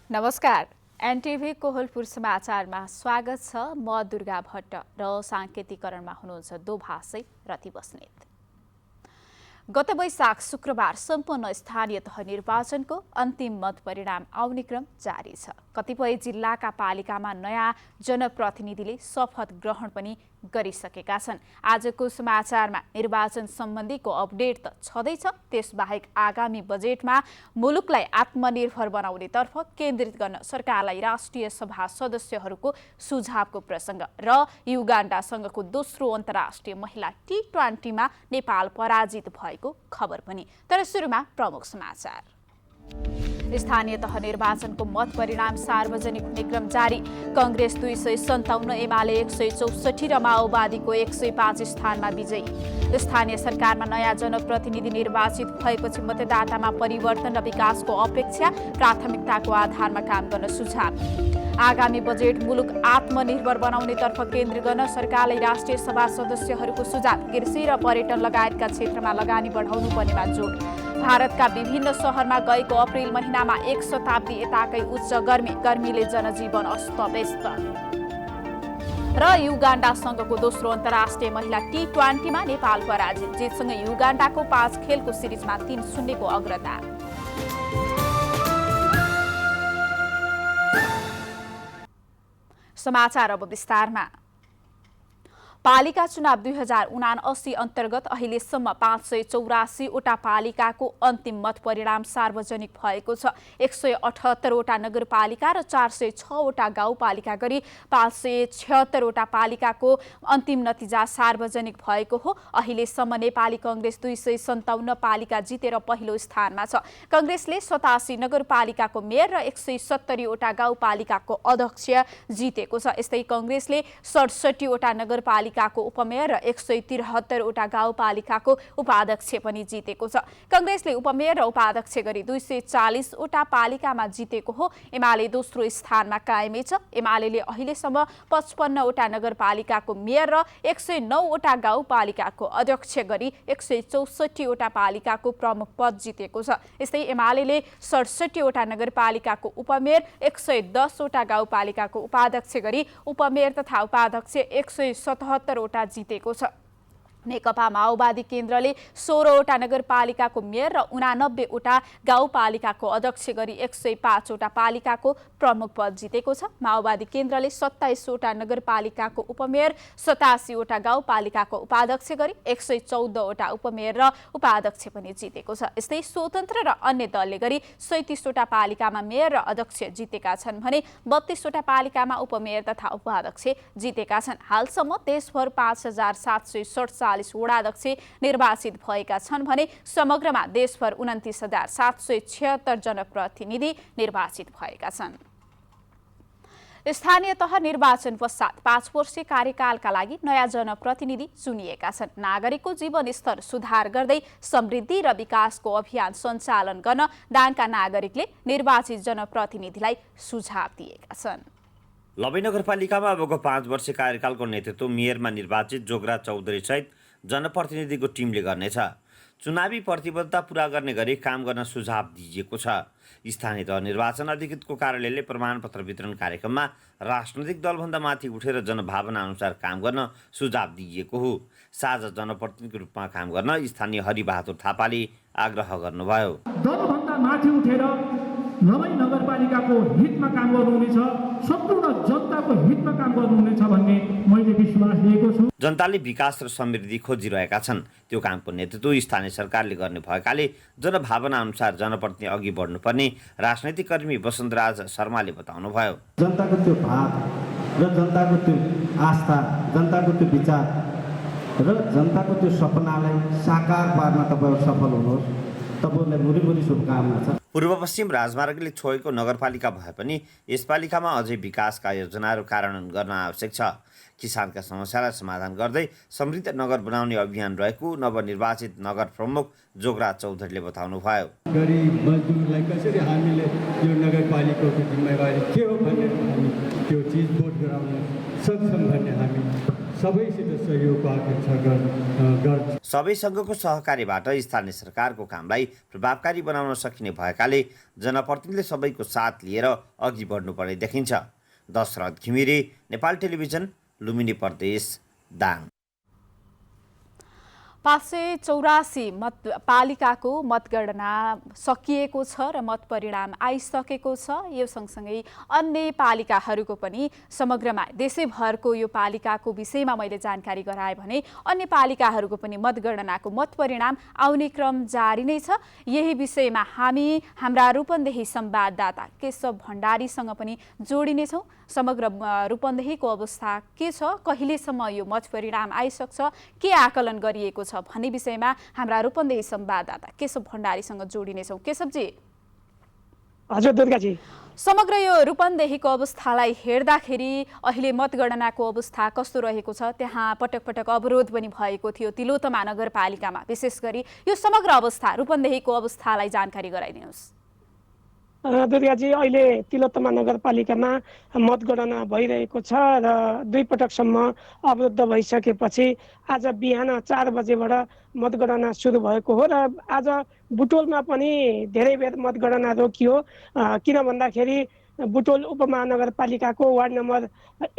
नमस्कार। एनटिभी कोहलपुर समाचारमा स्वागत छ। म दुर्गा भट्ट र साङ्केतिकरणमा हुनुहुन्छ दोभाषै रति बस्नेत। गत वैशाख शुक्रबार सम्पन्न स्थानीय तह निर्वाचनको अन्तिम मत परिणाम आउने क्रम जारी छ। कतिपय जिल्लाका पालिकामा नयाँ जनप्रतिनिधिले शपथ ग्रहण पनि गरिसकेका छन्। आजको समाचारमा निर्वाचन सम्बन्धीको अपडेट त छँदैछ, त्यसबाहेक आगामी बजेटमा मुलुकलाई आत्मनिर्भर बनाउनेतर्फ केन्द्रित गर्न सरकारलाई राष्ट्रिय सभा सदस्यहरूको सुझावको प्रसङ्ग र युगान्डासँगको दोस्रो अन्तर्राष्ट्रिय महिला T20मा नेपाल पराजित भएको खबर पनि। तर सुरुमा प्रमुख समाचार। स्थानीय तह निर्वाचनको मत परिणाम सार्वजनिक हुने क्रम जारी। कांग्रेस 257, एमाले 164 र माओवादीको 105 स्थानमा विजयी। स्थानीय सरकारमा नयाँ जनप्रतिनिधि निर्वाचित भएपछि मतदातामा परिवर्तन र विकासको अपेक्षा, प्राथमिकताको आधारमा काम गर्न सुझाव। आगामी बजेट मुलुक आत्मनिर्भर बनाउनेतर्फ केन्द्रित गर्न सरकारलाई राष्ट्रिय सभा सदस्यहरूको सुझाव। कृषि र पर्यटन लगायतका क्षेत्रमा लगानी बढाउनु पर्नेमा जोड। भारतका विभिन्न शहरमा गएको अप्रिल महिनामा 1 शताब्दी यताकै उच्च गर्मीले जनजीवन अस्तव्यस्त। र युगान्डासँगको दोस्रो अन्तर्राष्ट्रिय महिला T20मा नेपाल पराजित। जितसँग युगान्डाको 5 खेलको सिरिजमा 3-0 को अग्रता। समाचार अब विस्तारमा। पालिका चुनाव 2079 अन्तर्गत अहिलेसम्म 584 वटा पालिकाको अन्तिम मत परिणाम सार्वजनिक भएको छ। 178 वटा नगरपालिका र 406 वटा गाउँपालिका गरी 576 वटा पालिकाको अन्तिम नतिजा सार्वजनिक भएको हो। अहिलेसम्म नेपाली कांग्रेस 257 पालिका जितेर पहिलो स्थानमा छ। कांग्रेसले 87 नगरपालिकाको मेयर र 170 वटा गाउँपालिकाको अध्यक्ष जितेको छ। यस्तै कांग्रेसले 67 वटा नगरपालिका को उपमेयर र 173 वटा गाउँपालिकाको उपाध्यक्ष पनि जितेको छ। कांग्रेसले उपमेयर र उपाध्यक्ष गरी 240 वटा पालिकामा जितेको हो। एमाले दोस्रो स्थानमा कायमै छ। एमाले अहिलेसम्म 55 वटा नगरपालिकाको मेयर र 109 वटा गाउँपालिकाको अध्यक्ष गरी 164 वटा पालिकाको प्रमुख पद जितेको छ। यस्तै एमाले 67 वटा नगरपालिकाको उपमेयर, 110 वटा गाउँपालिकाको उपाध्यक्ष गरी उपमेयर तथा उपाध्यक्ष 177 वटा जितेको छ। नेकपा माओवादी केन्द्रले 16 वटा नगरपालिकाको मेयर र 89 वटा गाउँपालिकाको अध्यक्ष गरी 105 वटा पालिकाको प्रमुख पद जितेको छ। माओवादी केन्द्रले 27 वटा नगरपालिकाको उपमेयर, 87 वटा गाउँपालिकाको उपाध्यक्ष गरी 114 वटा उपमेयर र उपाध्यक्ष पनि जितेको छ। यस्तै स्वतन्त्र र अन्य दलले गरी 37 वटा पालिकामा मेयर र अध्यक्ष जितेका छन् भने 32 वटा पालिकामा उपमेयर तथा उपाध्यक्ष जितेका छन्। हालसम्म देशभर 5747 वडाध्यक्ष निर्वाचित भएका छन् भने समग्रमा देशभर 29776 जनप्रतिनिधि निर्वाचित भएका छन्। स्थानीय तह निर्वाचन पश्चात 5 वर्षीय कार्यकालका लागि नयाँ जनप्रतिनिधि चुनिएका छन्। नागरिकको जीवन स्तर सुधार गर्दै समृद्धि र विकासको अभियान सञ्चालन गर्न दाङका नागरिकले निर्वाचित जनप्रतिनिधिलाई सुझाव दिएका छन्। लबै नगरपालिकामा अबको 5 वर्षीय कार्यकालको नेतृत्व मेयरमा निर्वाचित जोगराज चौधरी सहित जनप्रतिनिधिको टिमले गर्नेछ। चुनावी प्रतिबद्धता पूरा गर्ने गरी काम गर्न सुझाव दिइएको छ। स्थानीय तह निर्वाचन अधिकृतको कार्यालयले प्रमाणपत्र वितरण कार्यक्रममा राजनैतिक दलभन्दा माथि उठेर जनभावना अनुसार काम गर्न सुझाव दिइएको हो। साझा जनप्रतिनिधिको रूपमा काम गर्न स्थानीय हरिबहादुर थापाले आग्रह गर्नुभयो। दलभन्दा माथि उठेर नवै नगरपालिकाको हितमा काम गर्नुहुनेछ, सम्पूर्ण जनताको हितमा काम गर्नुहुनेछ भन्ने मैले विश्वास लिएको छु। जनताले विकास र समृद्धि खोजिरहेका छन्। त्यो कामको नेतृत्व स्थानीय सरकारले गर्ने भएकाले जनभावना अनुसार जनप्रतिनिधि अघि बढ्नुपर्ने राजनैतिक कर्मी वसन्तराज शर्माले बताउनुभयो। जनताको त्यो भाव र जनताको त्यो आस्था, जनताको त्यो विचार र जनताको त्यो सपनालाई साकार पार्न तपाईहरु सफल हुनुहोस्। तपाईहरुलाई मुरी शुभकामना छ। पूर्व पश्चिम राजमार्गले छोएको नगरपालिका भए पनि यस पालिकामा अझै विकासका योजनाहरू कार्यान्वयन गर्न आवश्यक छ। किसानका समस्यालाई समाधान गर्दै समृद्ध नगर बनाउने अभियान रहेको नवनिर्वाचित नगर प्रमुख जोगराज चौधरीले बताउनुभयो। गरिब मजदुरलाई कसरी हामीले यो नगरपालिकाको जिम्मेवारी के हो भनेर हामी त्यो चिज बोध गराउन सक्छौँ भन्ने हामी सबैसित सहयोगको आकाङ्क्षा गर्छ। सबैसँगको सहकार्यबाट स्थानीय सरकारको कामलाई प्रभावकारी बनाउन सकिने भएकाले जनप्रतिनिधिले सबैको साथ लिएर अघि बढ्नुपर्ने देखिन्छ। दशरथ घिमिरे, नेपाल टेलिभिजन, लुम्बिनी प्रदेश, दाङ। 584 पालिकाको मतगणना सकिएको छ र मत परिणाम आइसकेको छ। यो सँगसँगै अन्य पालिकाहरूको पनि समग्रमा देशैभरको यो पालिकाको विषयमा मैले जानकारी गराएँ भने अन्य पालिकाहरूको पनि मतगणनाको मत परिणाम आउने क्रम जारी नै छ। यही विषयमा हामी हाम्रा रूपन्देही संवाददाता केशव भण्डारीसँग पनि जोडिनेछौँ। समग्र रूपन्देहीको अवस्था के छ, कहिलेसम्म यो मत परिणाम आइसक्छ, के आकलन गरिएको छ भन्ने विषयमा हाम्रा रूपन्देही संवाददाता केशव भण्डारीसँग जोडिनेछौँ। केशवजी। हजुर दुर्गाजी, समग्र यो रूपन्देहीको अवस्थालाई हेर्दाखेरि अहिले मतगणनाको अवस्था कस्तो रहेको छ? त्यहाँ पटक पटक अवरोध पनि भएको थियो तिलोत्तमा नगरपालिकामा। विशेष गरी यो समग्र अवस्था रूपन्देहीको अवस्थालाई जानकारी गराइदिनुहोस्। दुर्गाजी, अहिले तिलोत्तमा नगरपालिकामा मतगणना भइरहेको छ र 2 पटकसम्म अवरुद्ध भइसकेपछि आज बिहान 4 बजेबाट मतगणना सुरु भएको हो र आज बुटोलमा पनि धेरै बेर मतगणना रोकियो। किन भन्दाखेरि बुटोल उपमहानगरपालिकाको वार्ड नम्बर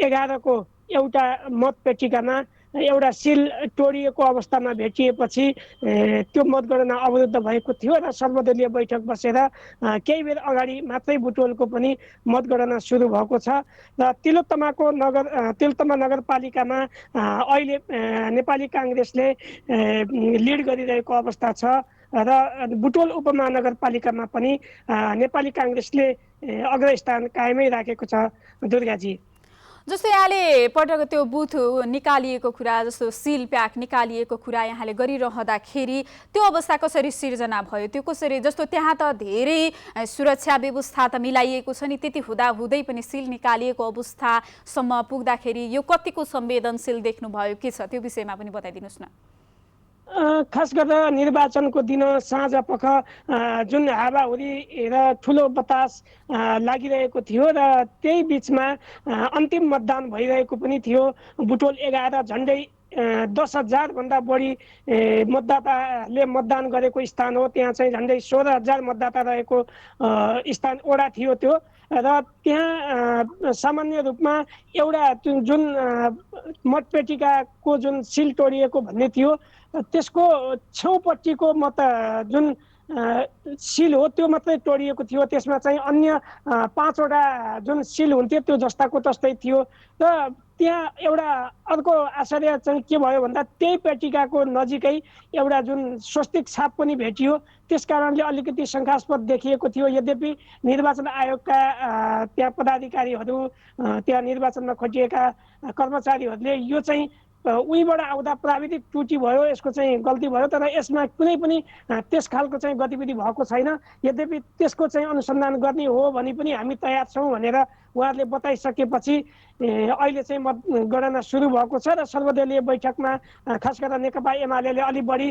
11 को एउटा मतपेटिकामा एउटा सिल तोडिएको अवस्थामा भेटिएपछि त्यो मतगणना अवरुद्ध भएको थियो र सर्वदलीय बैठक बसेर केही बेर अगाडि मात्रै बुटोलको पनि मतगणना सुरु भएको छ र तिलोत्तमा नगरपालिकामा अहिले नेपाली काङ्ग्रेसले लिड गरिरहेको अवस्था छ र बुटोल उपमहानगरपालिकामा पनि नेपाली काङ्ग्रेसले अग्रस्थान कायमै राखेको छ। दुर्गाजी, जस्तै यहाँले पटक त्यो बुथ निकालिएको कुरा, जस्तो सिल प्याक निकालिएको कुरा यहाँले गरिरहँदाखेरि त्यो अवस्था कसरी सिर्जना भयो? त्यो कसरी, जस्तो त्यहाँ त धेरै सुरक्षा व्यवस्था त मिलाइएको छ नि, त्यति हुँदै पनि सिल निकालिएको अवस्थासम्म पुग्दाखेरि यो कतिको संवेदनशील देख्नुभयो, के छ त्यो विषयमा पनि बताइदिनुहोस् न। खास गरेर निर्वाचनको दिन साँझ पख जुन हावाहुरी र ठुलो बतास लागिरहेको थियो र त्यही बिचमा अन्तिम मतदान भइरहेको पनि थियो। बुटोल 11 झन्डै 10,000 भन्दा बढी मतदाताले मतदान गरेको स्थान हो। त्यहाँ चाहिँ झन्डै 16,000 मतदाता रहेको स्थान वडा थियो त्यो र त्यहाँ सामान्य रूपमा एउटा जुन मतपेटिकाको जुन सिल तोडिएको भन्ने थियो त्यसको छेउपट्टिको मत जुन सिल हो त्यो मात्रै तोडिएको थियो। त्यसमा चाहिँ अन्य 5 वटा जुन सिल हुन्थ्यो त्यो जस्ताको तस्तै थियो र त्यहाँ एउटा अर्को आश्चर्य चाहिँ के भयो भन्दा त्यही पेटिकाको नजिकै एउटा जुन स्वस्तिक छाप पनि भेटियो। त्यस कारणले अलिकति शङ्कास्पद देखिएको थियो। यद्यपि निर्वाचन आयोगका त्यहाँ पदाधिकारीहरू, त्यहाँ निर्वाचनमा खटिएका कर्मचारीहरूले यो चाहिँ उहीबाट आउँदा प्राविधिक त्रुटि भयो, यसको चाहिँ गल्ती भयो, तर यसमा कुनै पनि त्यस खालको चाहिँ गतिविधि भएको छैन। यद्यपि त्यसको चाहिँ अनुसन्धान गर्ने हो भने पनि हामी तयार छौँ भनेर उहाँहरूले बताइसकेपछि अहिले चाहिँ मतगणना सुरु भएको छ र सर्वदलीय बैठकमा खास गरेर नेकपा एमाले अलि बढी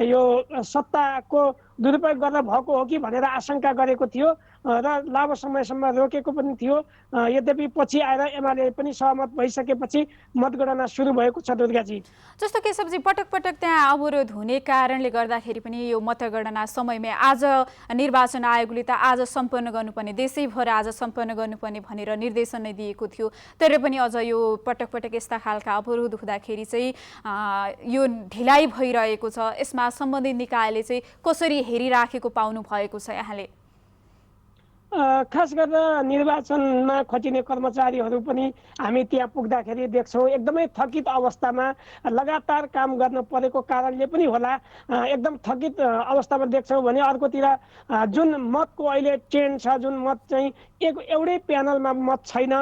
यो सत्ताको दुरुपयोग गरेर भएको हो कि भनेर आशंका गरेको थियो र लामो समयसम्म रोकेको पनि थियो। यद्यपि पछि आएर एमाले पनि सहमत भइसकेपछि मतगणना सुरु भएको छ। दुर्गाजी, जस्तो केशवजी, पटक पटक त्यहाँ अवरोध हुने कारणले गर्दाखेरि पनि यो मतगणना समयमै आज निर्वाचन आयोगले त आज सम्पन्न गर्नुपर्ने, देशैभर आज सम्पन्न गर्नुपर्ने भनेर निर्देशन नै दिएको थियो। तर पनि अझ यो पटक पटक यस्ता खालका अवरोध हुँदाखेरि चाहिँ यो ढिलाइ भइरहेको छ। यसमा सम्बन्धित निकायले चाहिँ कसरी हेरिराखेको पाउनु भएको छ यहाँले? खास गरेर निर्वाचनमा खटिने कर्मचारीहरू पनि हामी त्यहाँ पुग्दाखेरि देख्छौँ एकदमै थकित अवस्थामा, लगातार काम गर्न परेको कारणले पनि होला एकदम थकित अवस्थामा देख्छौँ भने अर्कोतिर जुन मतको अहिले ट्रेन्ड छ, जुन मत चाहिँ एउटै प्यानलमा मत छैन,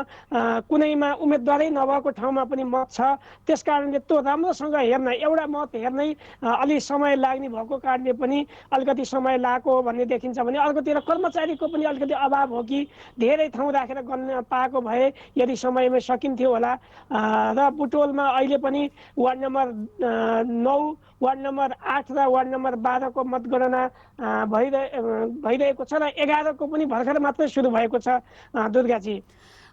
कुनैमा उम्मेदवारै नभएको ठाउँमा पनि मत छ। त्यस कारणले त्यो राम्रोसँग हेर्न, एउटा मत हेर्नै अलि समय लाग्ने भएको कारणले पनि अलिकति समय लागेको भन्ने देखिन्छ भने अर्कोतिर कर्मचारीको पनि अलिकति अभाव हो कि धेरै ठाउँ राखेर गर्न पाएको भए यदि समयमै सकिन्थ्यो होला। र बुटोलमा अहिले पनि वार्ड नम्बर 9, वार्ड नम्बर 8 र वार्ड नम्बर 12 को मतगणना भइरहेको छ र 11 को पनि भर्खर मात्रै सुरु भएको छ। दुर्गाजी,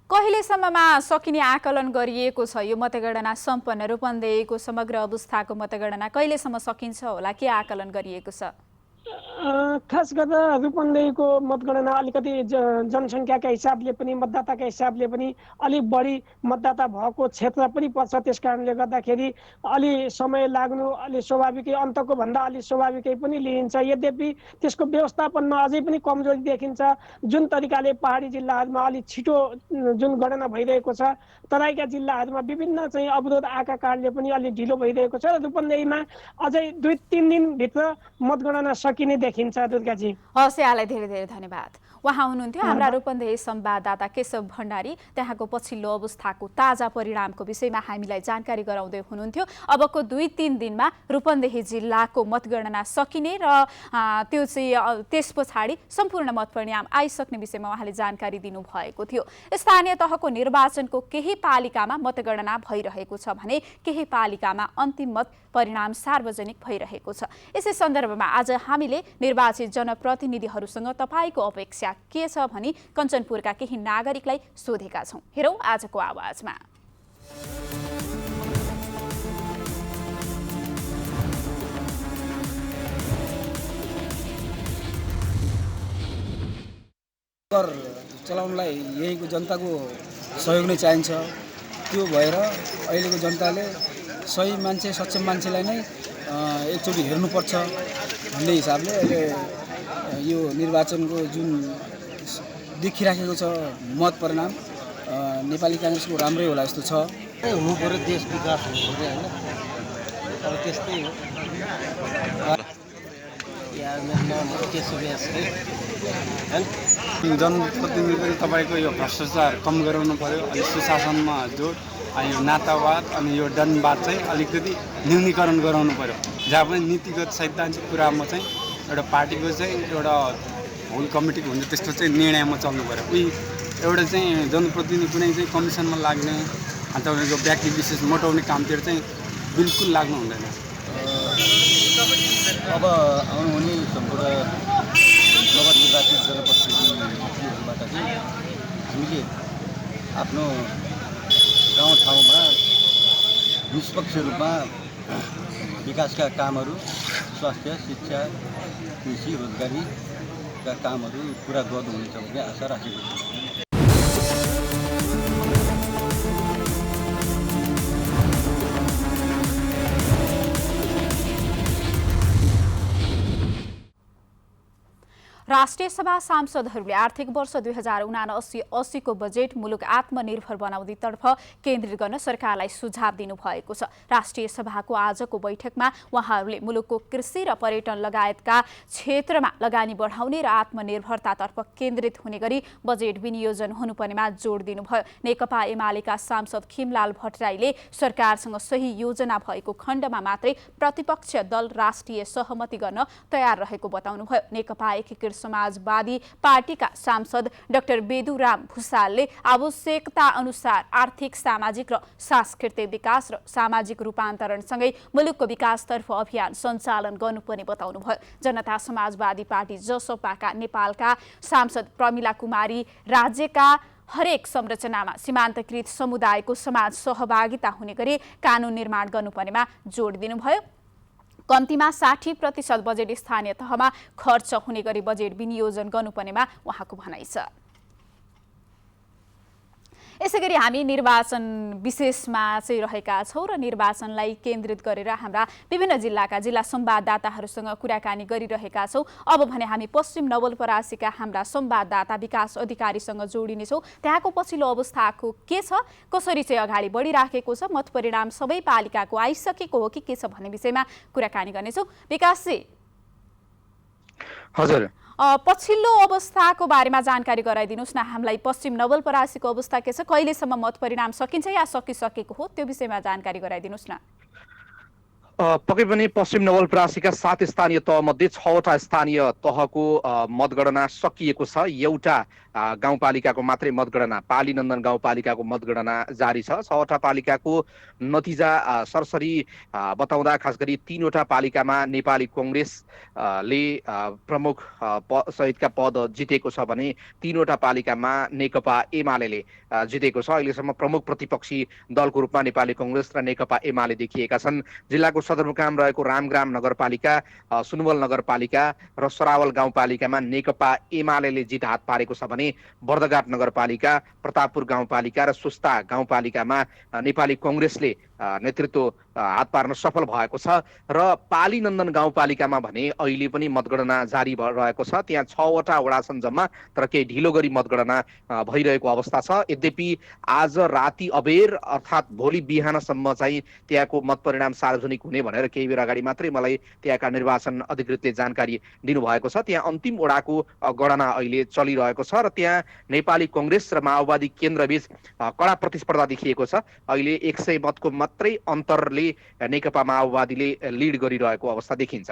कहिलेसम्ममा सकिने आकलन गरिएको छ यो मतगणना सम्पन्न? रूपन्देहीको समग्र अवस्थाको मतगणना कहिलेसम्म सकिन्छ होला, के आकलन गरिएको छ? खास गर्दा रूपन्देहीको मतगणना अलिकति जनसङ्ख्याका हिसाबले पनि मतदाताका हिसाबले पनि अलिक बढी मतदाता भएको क्षेत्र पनि पर्छ। त्यस कारणले गर्दाखेरि अलि समय लाग्नु अलि स्वाभाविकै, अन्तको भन्दा अलि स्वाभाविकै पनि लिइन्छ। यद्यपि त्यसको व्यवस्थापनमा अझै पनि कमजोरी देखिन्छ। जुन तरिकाले पहाडी जिल्लाहरूमा अलि छिटो जुन गणना भइरहेको छ, तराईका जिल्लाहरूमा विभिन्न चाहिँ अवरोध आएका कारणले पनि अलि ढिलो भइरहेको छ। रूपन्देहीमा अझै 2-3 दिनभित्र मतगणना सकिने देखिन्छ। दुर्गाजी, हस्, यहाँलाई धेरै धेरै धन्यवाद। उहाँ हुनुहुन्थ्यो हाम्रा रूपन्देही संवाददाता केशव भण्डारी। त्यहाँको पछिल्लो अवस्थाको ताजा परिणामको विषयमा हामीलाई जानकारी गराउँदै हुनुहुन्थ्यो। अबको 2-3 दिनमा रूपन्देही जिल्लाको मतगणना सकिने र त्यो चाहिँ त्यस पछाडि सम्पूर्ण मत परिणाम आइसक्ने विषयमा उहाँले जानकारी दिनुभएको थियो। स्थानीय तहको निर्वाचनको केही पालिकामा मतगणना भइरहेको छ भने केही पालिकामा अन्तिम मत परिणाम सार्वजनिक भइरहेको छ। यसै सन्दर्भमा आज हामीले निर्वाचित जनप्रतिनिधिहरूसँग तपाईँको अपेक्षा के छ भनी कञ्चनपुरका केही नागरिकलाई सोधेका छौँ। हेरौँ आजको आवाजमा। चलाउनलाई यहीँको जनताको सहयोग नै चाहिन्छ। त्यो भएर अहिलेको जनताले सही मान्छे, सक्षम मान्छेलाई नै एकचोटि हेर्नुपर्छ भन्ने हिसाबले अहिले यो निर्वाचनको जुन देखिराखेको छ मत परिणाम नेपाली काङ्ग्रेसको राम्रै होला जस्तो छ। हुनु पर्यो, देश विकास हुनु पर्यो होइन। अब त्यस्तै हो। जनप्रतिनिधि पनि तपाईँको यो भ्रष्टाचार कम गराउनु पर्यो। अनि सुशासनमा जोड, अनि यो नातावाद अनि यो डनवाद चाहिँ अलिकति न्यूनीकरण गराउनु पर्यो। जहाँ पनि नीतिगत सैद्धान्तिक कुरामा चाहिँ एउटा पार्टीको चाहिँ एउटा होल कमिटीको हुन्छ त्यस्तो चाहिँ निर्णयमा चल्नु पर्यो। एउटा चाहिँ जनप्रतिनिधि कुनै चाहिँ कमिसनमा लाग्ने अनि तपाईँको व्यक्ति विशेष मोटाउने कामतिर चाहिँ बिल्कुल लाग्नु हुँदैन। अब आउनुहुने सम्पूर्ण नवनिर्वाचित जनप्रतिनिधिहरूबाट चाहिँ हामीले आफ्नो गाउँठाउँमा निष्पक्ष रूपमा विकासका कामहरू, स्वास्थ्य, शिक्षा, कृषि, रोजगारीका कामहरू पुरा गर्नुहुनेछ भन्ने आशा राखेको छु। राष्ट्रिय सभा सांसदहरूले आर्थिक वर्ष 2079-80 को बजेट मुलुक आत्मनिर्भर बनाउनेतर्फ केन्द्रित गर्न सरकारलाई सुझाव दिनुभएको छ। राष्ट्रिय सभाको आजको बैठकमा उहाँहरूले मुलुकको कृषि र पर्यटन लगायतका क्षेत्रमा लगानी बढाउने र आत्मनिर्भरतातर्फ केन्द्रित हुने गरी बजेट विनियोजन हुनुपर्नेमा जोड दिनुभयो। नेकपा एमालेका सांसद खिमलाल भट्टराईले सरकारसँग सही योजना भएको खण्डमा मात्रै प्रतिपक्ष दल राष्ट्रिय सहमति गर्न तयार रहेको बताउनुभयो। नेकपा एकीकृत समाजवादी पार्टीका सांसद डाक्टर बेदुराम भुसालले आवश्यकता अनुसार आर्थिक, सामाजिक र सांस्कृतिक विकास र सामाजिक रूपान्तरणसँगै मुलुकको विकासतर्फ अभियान सञ्चालन गर्नुपर्ने बताउनुभयो। जनता समाजवादी पार्टी जसपाका नेपालका सांसद प्रमिला कुमारी राज्यका हरेक संरचनामा सीमान्तकृत समुदायको समाज सहभागिता हुने गरी कानून निर्माण गर्नुपर्नेमा जोड दिनुभयो। कम्तीमा 60% बजेट स्थानीय तहमा खर्च हुने गरी बजेट विनियोजन गर्नुपर्नेमा उहाँको भनाइ छ। यसैगरी हामी निर्वाचन विशेषमा चाहिँ रहेका छौँ र निर्वाचनलाई केन्द्रित गरेर हाम्रा विभिन्न जिल्लाका जिल्ला संवाददाताहरूसँग कुराकानी गरिरहेका छौँ। अब भने हामी पश्चिम नवलपरासीका हाम्रा संवाददाता विकास अधिकारीसँग जोडिनेछौँ। त्यहाँको पछिल्लो अवस्थाको के छ, कसरी चाहिँ अगाडि बढिराखेको छ, मत परिणाम सबै पालिकाको आइसकेको हो कि के छ भन्ने विषयमा कुराकानी गर्नेछौँ। विकासजी, हजुर, पछिल्लो अवस्थाको बारेमा जानकारी गराइदिनुहोस् न हामीलाई। पश्चिम नवलपरासीको अवस्था के छ, कहिलेसम्म मत परिणाम सकिन्छ या सकिसकेको हो, त्यो विषयमा जानकारी गराइदिनुहोस् न। पक्कै पनि पश्चिम नवलपरासीका 7 स्थानीय तहमध्ये 6वटा स्थानीय तहको मतगणना सकिएको छ। एउटा गाउँपालिकाको मात्रै मतगणना, पालीनन्दन गाउँपालिकाको मतगणना जारी छ। 6वटा पालिकाको नतिजा सरसरी बताउँदा खास गरी 3वटा पालिकामा नेपाली कङ्ग्रेसले प्रमुख सहितका पद जितेको छ भने 3वटा पालिकामा नेकपा एमाले जितेको छ। अहिलेसम्म प्रमुख प्रतिपक्षी दलको रूपमा नेपाली कङ्ग्रेस र नेकपा एमाले देखिएका छन्। जिल्लाको सदरमुकाम रहेको रामग्राम नगरपालिका, सुनवल नगरपालिका र सरावल गाउँपालिकामा नेकपा एमाले जित हात पारेको छ भने बर्दघाट नगरपालिका, प्रतापपुर गाउँपालिका र सुस्ता गाउँपालिकामा नेपाली कङ्ग्रेसले नेतृत्व हात पार्न सफल भएको छ। र पालीनन्दन गाउँपालिकामा भने अहिले पनि मतगणना जारी भइरहेको छ। त्यहाँ 6वटा वडा छन् जम्मा, तर केही ढिलो गरी मतगणना भइरहेको अवस्था छ। यद्यपि आज राति अबेर अर्थात् भोलि बिहानसम्म चाहिँ त्यहाँको मतपरिणाम सार्वजनिक हुने भनेर केही बेर अगाडि मात्रै मलाई त्यहाँका निर्वाचन अधिकृतले जानकारी दिनुभएको छ। त्यहाँ अन्तिम वडाको गणना अहिले चलिरहेको छ र त्यहाँ नेपाली कङ्ग्रेस र माओवादी केन्द्रबीच कडा प्रतिस्पर्धा देखिएको छ। अहिले 100 मतको मात्रै अन्तरले नेकपा माओवादीले लिड गरिरहेको अवस्था देखिन्छ।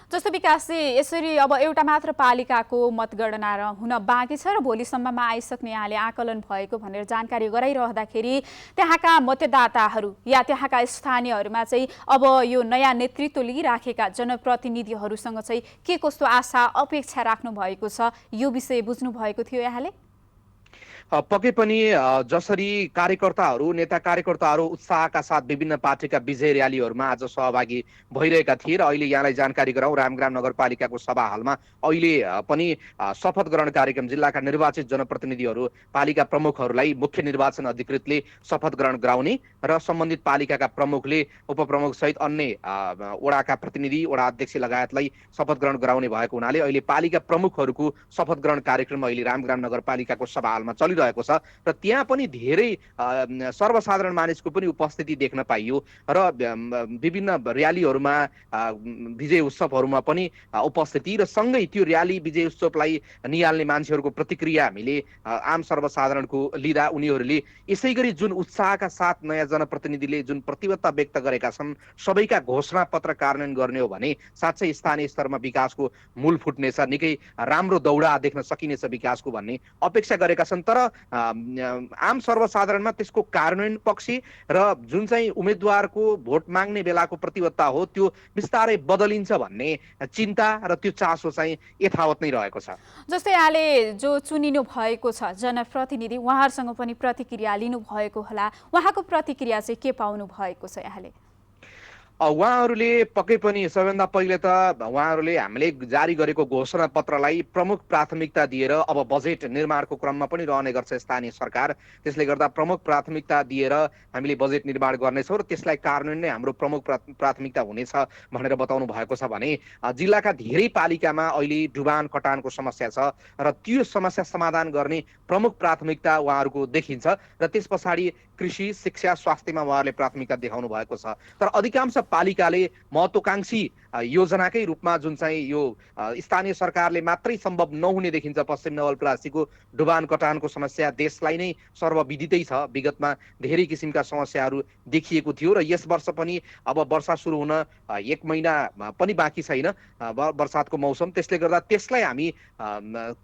जस्तो विकासजी, यसरी अब एउटा मात्र पालिकाको मतगणना हुन बाँकी छ र भोलिसम्ममा आइसक्ने यहाँले आकलन भएको भनेर जानकारी गराइरहँदाखेरि त्यहाँका मतदाताहरू या त्यहाँका स्थानीयहरूमा चाहिँ अब यो नयाँ नेतृत्व लिइराखेका जनप्रतिनिधिहरूसँग चाहिँ के कस्तो आशा अपेक्षा राख्नु भएको छ, यो विषय बुझ्नु भएको थियो यहाँले? पक्कै पनि जसरी कार्यकर्ताहरू, नेता कार्यकर्ताहरू उत्साहका साथ विभिन्न पार्टीका विजय र्यालीहरूमा आज सहभागी भइरहेका थिए र अहिले यहाँलाई जानकारी गराउँ, रामग्राम नगरपालिकाको सभा हलमा अहिले पनि शपथ ग्रहण कार्यक्रम, जिल्लाका निर्वाचित जनप्रतिनिधिहरू, पालिका प्रमुखहरूलाई मुख्य निर्वाचन अधिकृतले शपथ ग्रहण गराउने र सम्बन्धित पालिकाका प्रमुखले उपप्रमुख सहित अन्य वडाका प्रतिनिधि, वडा अध्यक्ष लगायतलाई शपथ ग्रहण गराउने भएको हुनाले अहिले पालिका प्रमुखहरूको शपथ ग्रहण कार्यक्रम अहिले रामग्राम नगरपालिकाको सभा हलमा चलिरहेको छ र त्यहाँ पनि धेरै सर्वसाधारण मानिसको पनि उपस्थिति देख्न पाइयो र विभिन्न र्यालीहरूमा, विजय उत्सवहरूमा पनि उपस्थिति र सँगै त्यो र्याली विजय उत्सवलाई निहाल्ने मान्छेहरूको प्रतिक्रिया हामीले आम सर्वसाधारणको लिँदा उनीहरूले यसै गरी जुन उत्साहका साथ नयाँ जनप्रतिनिधिले जुन प्रतिबद्धता व्यक्त गरेका छन्, सबैका घोषणा पत्र कार्यान्वयन गर्ने हो भने साँच्चै स्थानीय स्तरमा विकासको मूल फुट्नेछ, निकै राम्रो दौडा देख्न सकिनेछ विकासको भन्ने अपेक्षा गरेका छन्। तर आम सर्वसाधारणमा त्यसको कार्यान्वयन पक्ष र जुन चाहिँ उम्मेदवारको भोट माग्ने बेलाको प्रतिबद्धता हो त्यो बिस्तारै बदलिन्छ भन्ने चिन्ता र त्यो चासो चाहिँ यथावत नै रहेको छ। जस्तै यहाँले जो चुनिनु भएको छ जनप्रतिनिधि, उहाँहरूसँग पनि प्रतिक्रिया लिनु भएको होला, उहाँको प्रतिक्रिया चाहिँ के पाउनु भएको छ यहाँले? उहाँहरूले पक्कै पनि सबैभन्दा पहिले त उहाँहरूले हामीले जारी गरेको घोषणा पत्रलाई प्रमुख प्राथमिकता दिएर अब बजेट निर्माणको क्रममा पनि रहने गर्छ स्थानीय सरकार, त्यसले गर्दा प्रमुख प्राथमिकता दिएर हामीले बजेट निर्माण गर्नेछौँ र त्यसलाई कार्यान्वयन नै हाम्रो प्रमुख प्राथमिकता हुनेछ भनेर बताउनु भएको छ भने जिल्लाका धेरै पालिकामा अहिले डुबान कटानको समस्या छ र त्यो समस्या समाधान गर्ने प्रमुख प्राथमिकता उहाँहरूको देखिन्छ र त्यस पछाडि कृषि, शिक्षा, स्वास्थ्यमा उहाँहरूले प्राथमिकता देखाउनु भएको छ। तर अधिकांश पालिकाले महत्त्वकांक्षी योजनाकै रूपमा जुन चाहिँ यो स्थानीय सरकारले मात्रै सम्भव नहुने देखिन्छ, पश्चिम नवलपरासीको डुबान कटानको समस्या देशलाई नै सर्वविदितै छ। विगतमा धेरै किसिमका समस्याहरू देखिएको थियो र यस वर्ष पनि अब वर्षा सुरु हुन 1 महिना पनि बाँकी छैन, बर्सातको मौसम, त्यसले गर्दा त्यसलाई हामी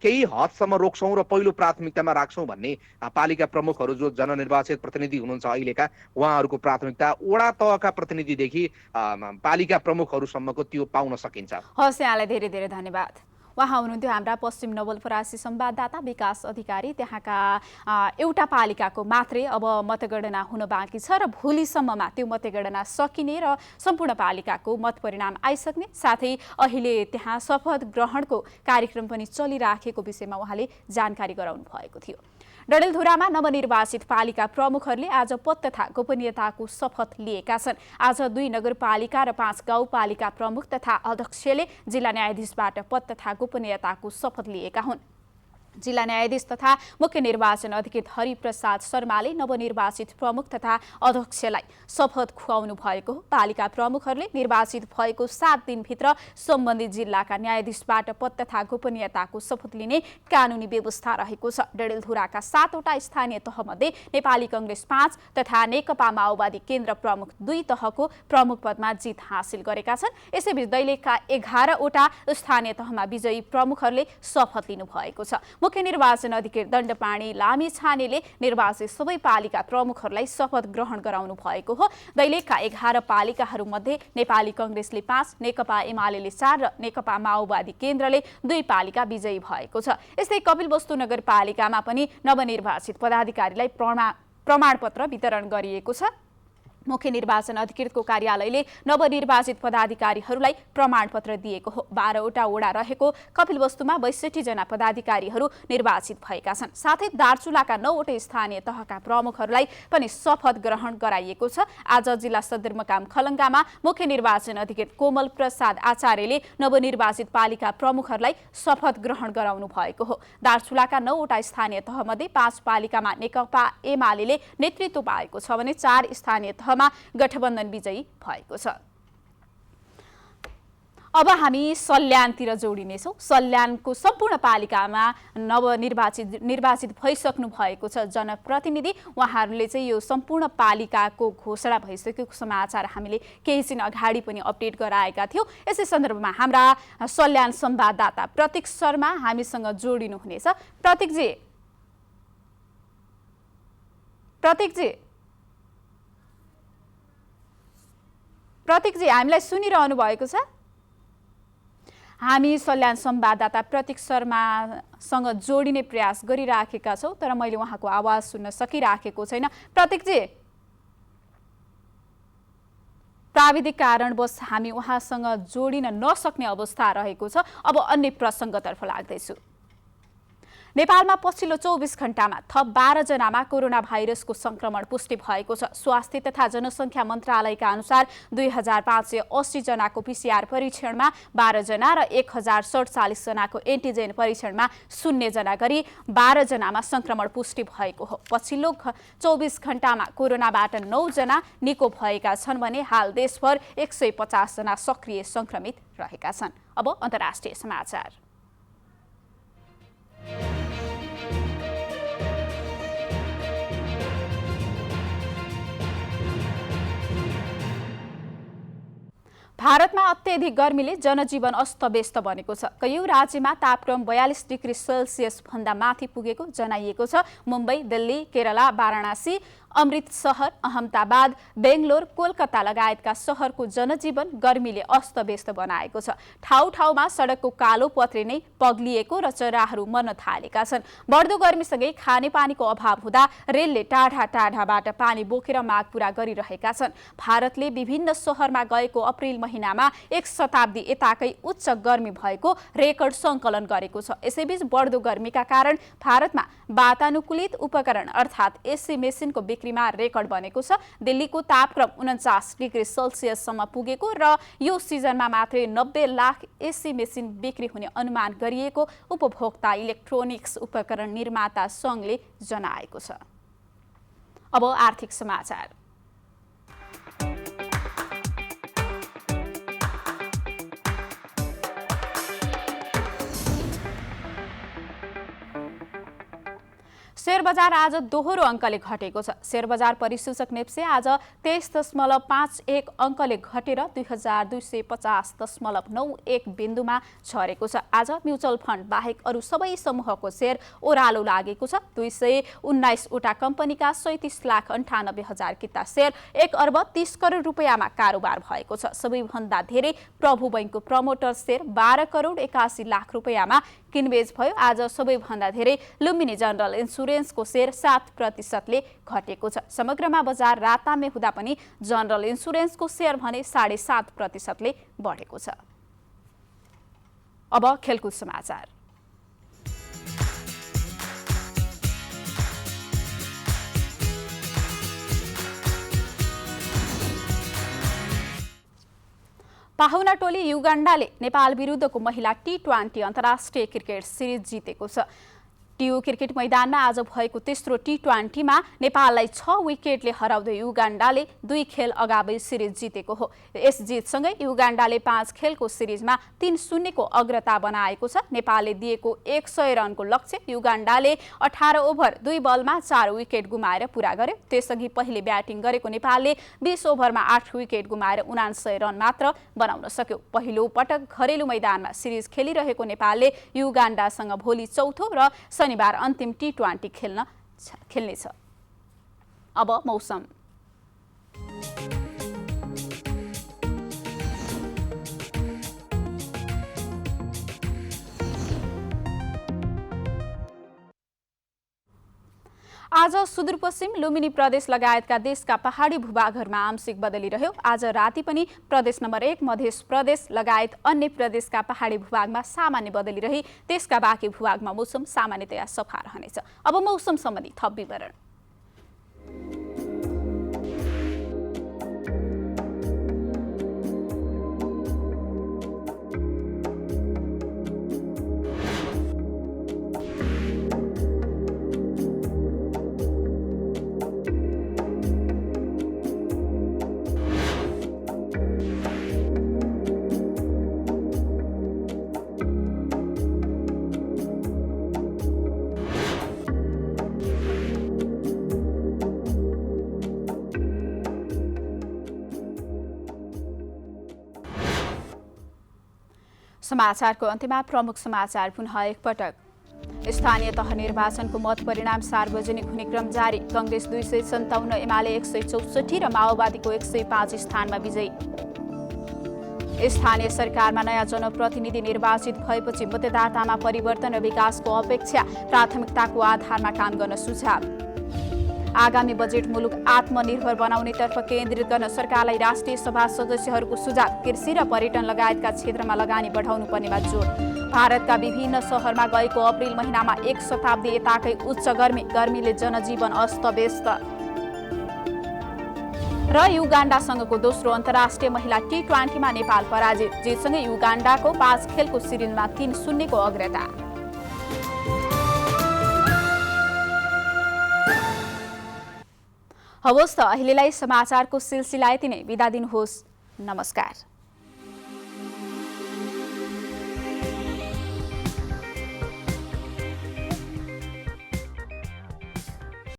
केही हदसम्म रोक्छौँ र पहिलो प्राथमिकतामा राख्छौँ भन्ने पालिका प्रमुखहरू जो जननिर्वाचित प्रतिनिधि हुनुहुन्छ अहिलेका, उहाँहरूको प्राथमिकता वडा तहका प्रतिनिधिदेखि पालिका प्रमुखहरूसम्मको त्यो पाउन सकिन्छ। हस्, यहाँलाई धेरै धेरै धन्यवाद। उहाँ हुनुहुन्थ्यो हाम्रा पश्चिम नवलपरासी संवाददाता विकास अधिकारी। त्यहाँका एउटा पालिकाको मात्रै अब मतगणना हुन बाँकी छ र भोलिसम्ममा त्यो मतगणना सकिने र सम्पूर्ण पालिकाको मतपरिणाम आइसक्ने, साथै अहिले त्यहाँ शपथ ग्रहणको कार्यक्रम पनि चलिराखेको विषयमा उहाँले जानकारी गराउनु भएको थियो। डडेलधुरामा नवनिर्वाचित पालिका प्रमुखहरूले आज पद तथा गोपनीयताको शपथ लिएका छन्। आज 2 नगरपालिका र 5 गाउँपालिका प्रमुख तथा अध्यक्षले जिल्ला न्यायाधीशबाट पद तथा गोपनीयताको शपथ लिएका हुन्। जिल्ला न्यायाधीश तथा मुख्य निर्वाचन अधिकृत हरिप्रसाद शर्माले नवनिर्वाचित प्रमुख तथा अध्यक्षलाई शपथ खुवाउनु भएको हो। पालिका प्रमुखहरूले निर्वाचित भएको 7 दिनभित्र सम्बन्धित जिल्लाका न्यायाधीशबाट पद तथा गोपनीयताको शपथ लिने कानुनी व्यवस्था रहेको छ। डेडेलधुराका 7 वटा स्थानीय तहमध्ये नेपाली कांग्रेस 5 तथा नेकपा माओवादी केन्द्र प्रमुख 2 तहको प्रमुख पदमा जित हासिल गरेका छन्। यसैबीच दैलेखका 11 वटा स्थानीय तहमा विजयी प्रमुखहरूले शपथ लिनु भएको छ। मुख्य निर्वाचन अधिकृत दण्डपाणी लामिछानेले निर्वाचित सबै पालिका प्रमुखहरूलाई शपथ ग्रहण गराउनु भएको हो। दैलेखका 11 पालिकाहरूमध्ये नेपाली कांग्रेसले 5, नेकपा एमाले 4 र नेकपा माओवादी केन्द्रले 2 पालिका विजयी भएको छ। यस्तै कपिलवस्तु नगरपालिकामा पनि नवनिर्वाचित पदाधिकारीलाई प्रमाणपत्र वितरण गरिएको छ। मुख्य निर्वाचन अधिकृतको कार्यालयले नवनिर्वाचित पदाधिकारीहरूलाई प्रमाणपत्र दिएको हो। 12 वटा वडा रहेको कपिलवस्तुमा 62 जना पदाधिकारीहरू निर्वाचित भएका छन्। साथै दार्चुलाका 9 वटा स्थानीय तहका प्रमुखहरूलाई पनि शपथ ग्रहण गराइएको छ। आज जिल्ला सदरमुकाम खलङ्गामा मुख्य निर्वाचन अधिकृत कोमल प्रसाद आचार्यले नवनिर्वाचित पालिका प्रमुखहरूलाई शपथ ग्रहण गराउनु भएको हो। दार्चुलाका 9 वटा स्थानीय तहमध्ये 5 पालिकामा नेकपा एमाले नेतृत्व पाएको छ भने 4 स्थानीय तह गठबन्धन विजयी भएको छ। अब हामी सल्यानतिर जोडिनेछौँ। सल्यानको सम्पूर्ण पालिकामा निर्वाचित भइसक्नु भएको छ जनप्रतिनिधि। उहाँहरूले चाहिँ यो सम्पूर्ण पालिकाको घोषणा भइसकेको समाचार हामीले केही दिन अगाडि पनि अपडेट गराएका थियौँ। यसै सन्दर्भमा हाम्रा सल्यान संवाददाता प्रतीक शर्मा हामीसँग जोडिनुहुनेछ। प्रतीकजी हामीलाई सुनिरहनु भएको छ? हामी सल्यान संवाददाता प्रतीक शर्मासँग जोडिने प्रयास गरिराखेका छौँ, तर मैले उहाँको आवाज सुन्न सकिराखेको छैन। प्रतीकजी, प्राविधिक कारणवश हामी उहाँसँग जोडिन नसक्ने अवस्था रहेको छ। अब अन्य प्रसङ्गतर्फ लाग्दैछु। नेपालमा पछिल्लो 24 घण्टामा थप 12 जनामा कोरोना भाइरसको संक्रमण पुष्टि भएको छ। स्वास्थ्य तथा जनसङ्ख्या मन्त्रालयका अनुसार 2580 जनाको PCR परीक्षणमा 12 जना र 1047 जनाको एन्टिजेन परीक्षणमा 0 जना गरी 12 जनामा संक्रमण पुष्टि भएको हो। पछिल्लो 24 घण्टामा कोरोनाबाट 9 जना निको भएका छन् भने हाल देशभर 150 जना सक्रिय संक्रमित रहेका छन्। अब अन्तर्राष्ट्रिय समाचार। भारतमा अत्यधिक गर्मीले जनजीवन अस्तव्यस्त बनेको छ। कयौं राज्यमा तापक्रम 42 डिग्री सेल्सियस भन्दा माथि पुगेको जनाइएको छ। मुम्बई, दिल्ली, केरला, वाराणसी, अमृतसर, अहमदाबाद, बेंगलोर, कोलकाता लगायतका शहरको जनजीवन गर्मीले अस्तव्यस्त बनाएको छ। ठाउँ ठाउँमा सडकको कालो पत्रे नै पग्लिएको र चराहरू मर्न थालेका छन्। बढ्दो गर्मीसँगै खानेपानीको अभाव हुँदा रेलले टाढा टाढाबाट पानी बोकेर माग पूरा गरिरहेका छन्। भारतले विभिन्न शहरमा गएको अप्रिल महिनामा 1 शताब्दी यताकै उच्च गर्मी भएको रेकर्ड सङ्कलन गरेको छ। यसैबीच बढ्दो गर्मीका कारण भारतमा वातानुकूलित उपकरण अर्थात् एसी मेसिनको बिक्रीमा रेकर्ड बनेको छ। दिल्लीको तापक्रम 49 डिग्री सेल्सियससम्म पुगेको र यो सिजनमा मात्रै 90 लाख एसी मेसिन बिक्री हुने अनुमान गरिएको उपभोक्ता इलेक्ट्रोनिक्स उपकरण निर्माता सङ्घले जनाएको छ। अब आर्थिक समाचार। शेयर बजार आज दोहोरो अङ्कले घटेको छ। शेयर बजार परिसूचक नेप्से आज 23.51 अङ्कले घटेर 2250.91 बिन्दुमा झरेको छ। आज म्युचुअल फन्ड बाहेक अरू सबै समूहको शेयर ओह्रालो लागेको छ। 219 वटा कम्पनीका 37,98,000 किता शेयर 1 अर्ब 30 करोड रुपियाँमा कारोबार भएको छ। सबैभन्दा धेरै प्रभु बैंकको प्रमोटर शेयर 12 करोड 81 लाख रुपियाँमा किनबेच भयो। आज सबैभन्दा धेरै लुम्बिनी जनरल इन्सुरेन्सको शेयर 7% घटेको छ। समग्रमा बजार रातामे हुँदा पनि जनरल इन्सुरेन्सको शेयर भने 7.5% बढेको छ। अब खेलकुद समाचार। पाहुना टोली युगाण्डाले नेपाल विरुद्धको महिला T20 अन्तर्राष्ट्रिय क्रिकेट सिरिज जितेको छ। टियु क्रिकेट मैदानमा आज भएको तेस्रो टी20मा नेपाललाई 6 विकेटले हराउँदै युगान्डाले 2 खेल अगावै सिरिज जितेको हो। यस जितसँगै युगान्डाले 5 खेलको सिरिजमा 3-0 को अग्रता बनाएको छ। नेपालले दिएको 100 रनको लक्ष्य युगान्डाले 18 ओभर 2 बलमा 4 विकेट गुमाएर पूरा गर्यो। त्यसअघि पहिले ब्याटिङ गरेको नेपालले 20 ओभरमा 8 विकेट गुमाएर 79 रन मात्र बनाउन सक्यो। पहिलो पटक घरेलु मैदानमा सिरिज खेलिरहेको नेपालले युगान्डासँग भोलि चौथो र शनिबार अन्तिम टी20 खेल्नेछ। अब मौसम। आज सुदूरपश्चिम लुम्बिनी प्रदेश लगायतका देशका पहाडी भूभागहरूमा आंशिक बदली रह्यो। आज राति पनि प्रदेश नम्बर 1 मध्य प्रदेश लगायत अन्य प्रदेशका पहाडी भूभागमा सामान्य बदली रही त्यसका बाँकी भूभागमा मौसम सामान्यतया सफा रहनेछ। अब मौसम सम्बन्धी थप विवरण। समाचारको अन्त्यमा प्रमुख समाचार पुनः एकपटक। स्थानीय तह निर्वाचनको मत परिणाम सार्वजनिक हुने क्रम जारी। कांग्रेस 257, एमाले 164 र माओवादीको 105 स्थानमा विजयी। स्थानीय सरकारमा नयाँ जनप्रतिनिधि निर्वाचित भएपछि मतदातामा परिवर्तन र विकासको अपेक्षा, प्राथमिकताको आधारमा काम गर्न सुझाव। आगामी बजेट मुलुक आत्मनिर्भर बनाउनेतर्फ केन्द्रित गर्न सरकारलाई राष्ट्रिय सभा सदस्यहरूको सुझाव। कृषि र पर्यटन लगायतका क्षेत्रमा लगानी बढाउनु पर्नेमा जोड। भारतका विभिन्न शहरमा गएको अप्रिल महिनामा 1 शताब्दी यताकै उच्च गर्मीले जनजीवन अस्तव्यस्त। र युगान्डासँगको दोस्रो अन्तर्राष्ट्रिय महिला टी20मा नेपाल पराजित। जितसँगै युगान्डाको 5 खेलको सिरिजमा 3-0 को अग्रता। हवस् त अहिलेलाई समाचारको सिलसिला यति नै। बिदा दिनुहोस्। नमस्कार।